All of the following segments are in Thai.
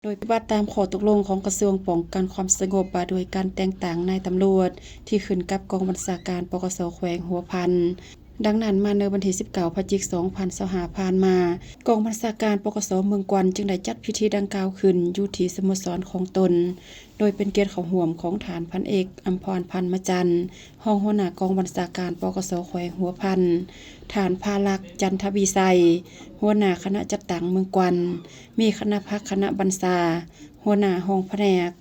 โดยปฏิบัติตามข้อตกลงของกระทรวงป้องกันความสงบว่าโดยการแต่งตั้งนายตำรวจที่ขึ้นกับกองบัญชาการปกส.แขวงหัวพันดังนั้นมาในวันที่19 พฤศจิกายน 2025 ผ่านมากองบัญชาการปกส.เมืองกวันจึงได้จัดพิธีดังกล่าวขึ้นอยู่ที่สโมสรของตนโดยเป็นเกียรติเข้าร่วมของฐานพันเอกอัมพรพันธ์มจันทร์รองหัวหน้ากองบัญชาการปกส.แขวงหัวพันฐานภาลักษ์จันทวีไสหัวหน้าคณะจัดตั้งเมืองกวันมีคณะพักคณะบรรษาหัวหน้าห้องแผนก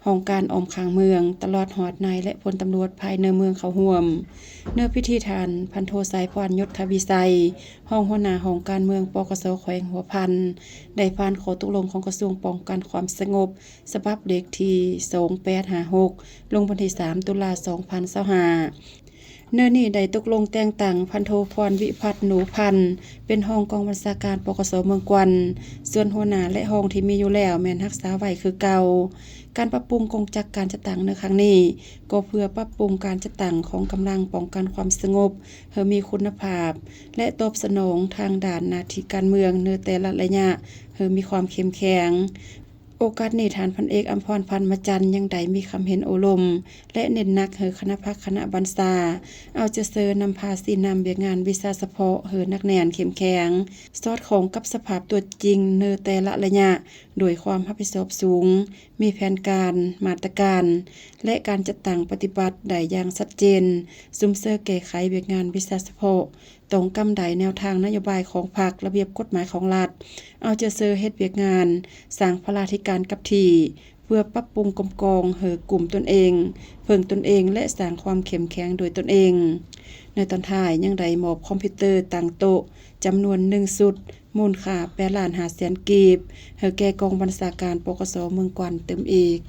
ห้องการออมข้างเมืองตลอดหอดนายและพลตำรวจภายในเมืองเข้าร่วมเนื้อพิธีทานพันโทสายพรยศทวีไสห้องหัวหน้าห้องการเมืองปกส.แขวงหัวพันได้ผ่านข้อตกลงของกระทรวงป้องกันความสงบฉบับเลขที่2856ลงวันที่3 ตุลาคม 2025เนื้อนี้ได้ตกลงแต่งตั้งพันโทพรวิพัฒน์หนูพันธ์เป็นห้องกองบัญชาการปกส.เมืองกวันส่วนหัวหน้าและห้องที่มีอยู่แล้วแม่นรักษาไว้คือเก่าการปรับปรุงกองจักรการจัดตั้งในครั้งนี้ก็เพื่อปรับปรุงการจัดตั้งของกำลังป้องกันความสงบให้มีคุณภาพและตอบสนองทางด้านหน้าที่การเมืองในแต่ละระยะให้มีความเข้มแข็งโอกาสนี้ฐานพันเอกอัมพรพันธ์มจันทร์ยังได้มีคำเห็นโอลมและเน้นหนักให้คณะพักคณะบรรษาเอาใจเสนำพาสีนำเบียงานวิชาเฉพาะให้นักแน่นเข้มแข็งสอดคล้องกับสภาพตัวจริงในแต่ละระยะโดยความรับผิดชอบสูงมีแผนการมาตรการและการจัดตั้งปฏิบัติได้อย่างชัดเจนซุ่มเสอแก้ไขเบียงานวิชาเฉพาะตรงกำไดแนวทางนโยบายของพรรคระเบียบกฎหมายของรัฐเอาใจเสเฮ็ดเวียกงานสร้างพลาธิการกับที่เพื่อปรับปรุงกลมกองให้กลุ่มตนเองเพิ่งตนเองและสร้างความเข้มแข็งโดยตนเองในตอนท้ายยังได้มอบคอมพิวเตอร์ตั้งโต๊ะจำนวน1ชุดมูลค่า8,500,000 กีบให้แก่กองบัญชาการปกส.เมืองกวันเติมอีก